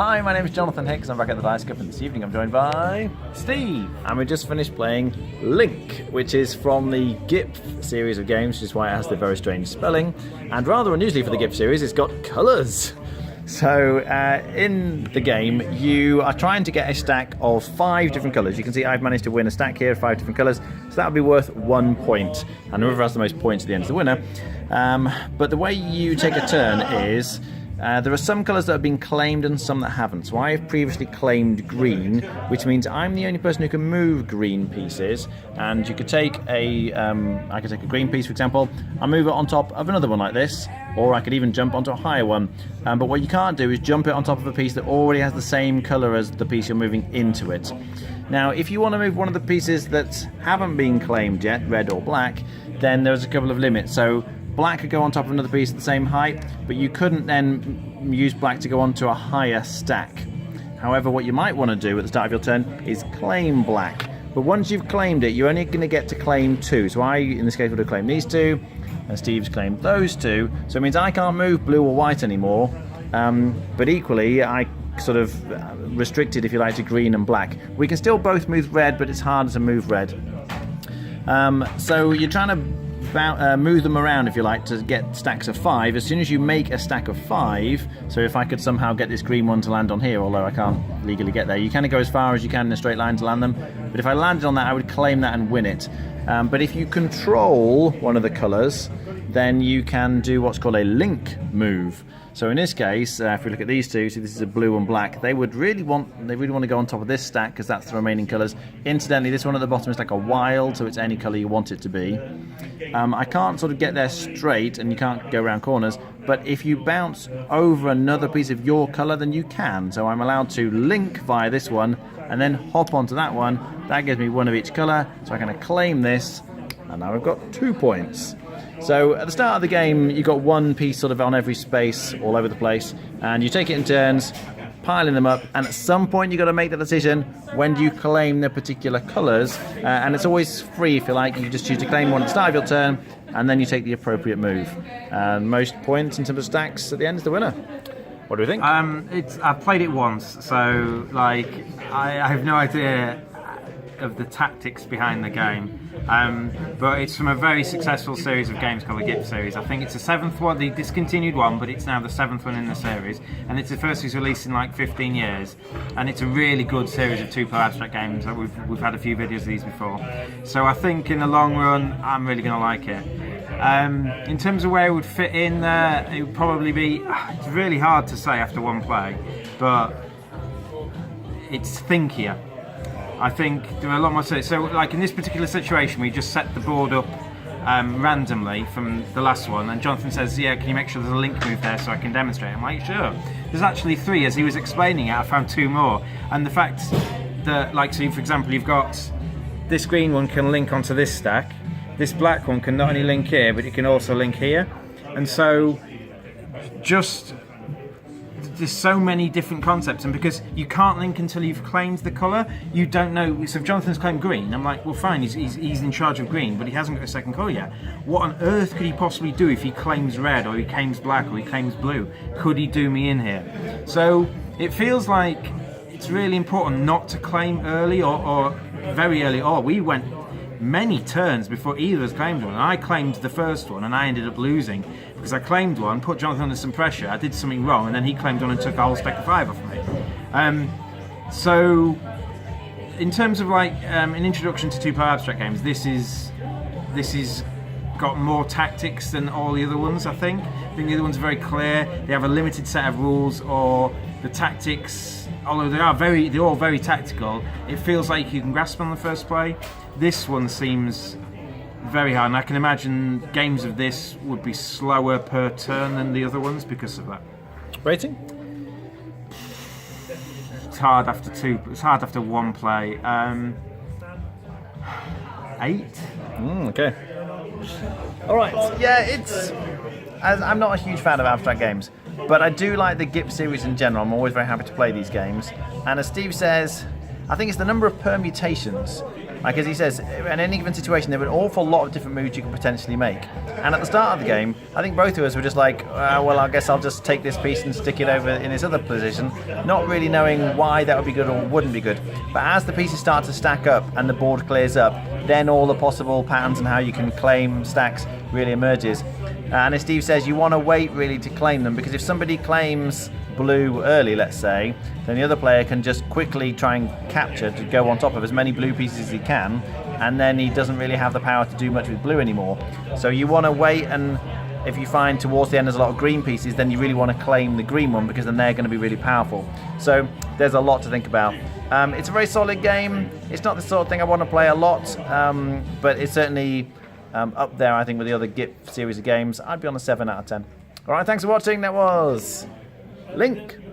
Hi, my name is Jonathan Hicks. I'm back at the Dice Cup, and this evening I'm joined by Steve. And we just finished playing Lyngk, which is from the GIF series of games, which is why it has the very strange spelling. And rather unusually for the GIF series, it's got colours. So in the game, you are trying to get a stack of 5 different colours. You can see I've managed to win a stack here of 5 different colours, so that would be worth 1 point. And whoever has the most points at the end is the winner. But the way you take a turn is there are some colours that have been claimed and some that haven't. So I have previously claimed green, which means I'm the only person who can move green pieces. And you could take I could take a green piece, for example. I'll move it on top of another one like this, or I could even jump onto a higher one. But what you can't do is jump it on top of a piece that already has the same colour as the piece you're moving into it. Now, if you want to move one of the pieces that haven't been claimed yet, red or black, then there's a couple of limits. So black could go on top of another piece at the same height, but you couldn't then use black to go onto a higher stack. However, what you might want to do at the start of your turn is claim black. But once you've claimed it, you're only going to get to claim 2. So I, in this case, would have claimed these 2, and Steve's claimed those 2. So it means I can't move blue or white anymore. But equally, I sort of restricted, if you like, to green and black. We can still both move red, but it's harder to move red. So you're trying to move them around, if you like, to get stacks of 5. As soon as you make a stack of 5, so if I could somehow get this green one to land on here, although I can't legally get there, you kind of go as far as you can in a straight line to land them. But if I landed on that, I would claim that and win it. But if you control one of the colours, then you can do what's called a Lyngk move. So in this case, if we look at these 2, see this is a blue and black, they really want to go on top of this stack because that's the remaining colours. Incidentally, this one at the bottom is like a wild, so it's any colour you want it to be. I can't sort of get there straight, and you can't go around corners, but if you bounce over another piece of your colour, then you can. So I'm allowed to link via this one and then hop onto that one. That gives me 1 of each colour, so I can claim this, and now I've got 2 points. So at the start of the game, you've got 1 piece sort of on every space, all over the place, and you take it in turns, piling them up, and at some point you've got to make the decision, when do you claim the particular colours, and it's always free, if you like. You just choose to claim one at the start of your turn, and then you take the appropriate move. Most points in terms of stacks at the end is the winner. What do you think? I've played it once, so like I have no idea of the tactics behind the game, but it's from a very successful series of games called the GIF series. I think it's the 7th one, the discontinued one, but it's now the 7th one in the series, and it's the first it's released in like 15 years, and it's a really good series of 2-player abstract games. We've had a few videos of these before, so I think in the long run I'm really going to like it. In terms of where it would fit in there, it would probably be, it's really hard to say after 1 play, but it's thinkier. I think there are a lot more. So like in this particular situation, we just set the board up randomly from the last one, and Jonathan says, yeah, can you make sure there's a Lyngk move there so I can demonstrate? I'm like, sure. There's actually 3. As he was explaining it, I found 2 more. And the fact that, like, so for example, you've got this green one can link onto this stack, this black one can not only link here, but it can also link here. And so just there's so many different concepts, and because you can't link until you've claimed the colour, you don't know. So if Jonathan's claimed green, I'm like, well fine, he's in charge of green, but he hasn't got a second colour yet. What on earth could he possibly do if he claims red, or he claims black, or he claims blue? Could he do me in here? So it feels like it's really important not to claim early or very early. Or we went many turns before either of us claimed one. I claimed the first one and I ended up losing because I claimed one, put Jonathan under some pressure, I did something wrong, and then he claimed one and took a whole stack of 5 off me. So in terms of like an introduction to 2-player abstract games, this is got more tactics than all the other ones. I think the other ones are very clear. They have a limited set of rules, or the tactics, although they're all very tactical, it feels like you can grasp on the first play. This one seems very hard, and I can imagine games of this would be slower per turn than the other ones because of that. Rating? It's hard after 2. It's hard after 1 play. 8. Okay. All right. Yeah, I'm not a huge fan of abstract games, but I do like the GIF series in general. I'm always very happy to play these games. And as Steve says, I think it's the number of permutations Like as he says, in any given situation, there are an awful lot of different moves you can potentially make. And at the start of the game, I think both of us were just like, well, I guess I'll just take this piece and stick it over in this other position, not really knowing why that would be good or wouldn't be good. But as the pieces start to stack up and the board clears up, then all the possible patterns and how you can claim stacks really emerges. And as Steve says, you want to wait really to claim them, because if somebody claims blue early, let's say, then the other player can just quickly try and capture to go on top of as many blue pieces as he can, and then he doesn't really have the power to do much with blue anymore. So you want to wait, and if you find towards the end there's a lot of green pieces, then you really want to claim the green one, because then they're going to be really powerful. So there's a lot to think about. It's a very solid game. It's not the sort of thing I want to play a lot, but it's certainly up there, I think, with the other GIP series of games. I'd be on a 7 out of 10. Alright, thanks for watching. That was Lyngk.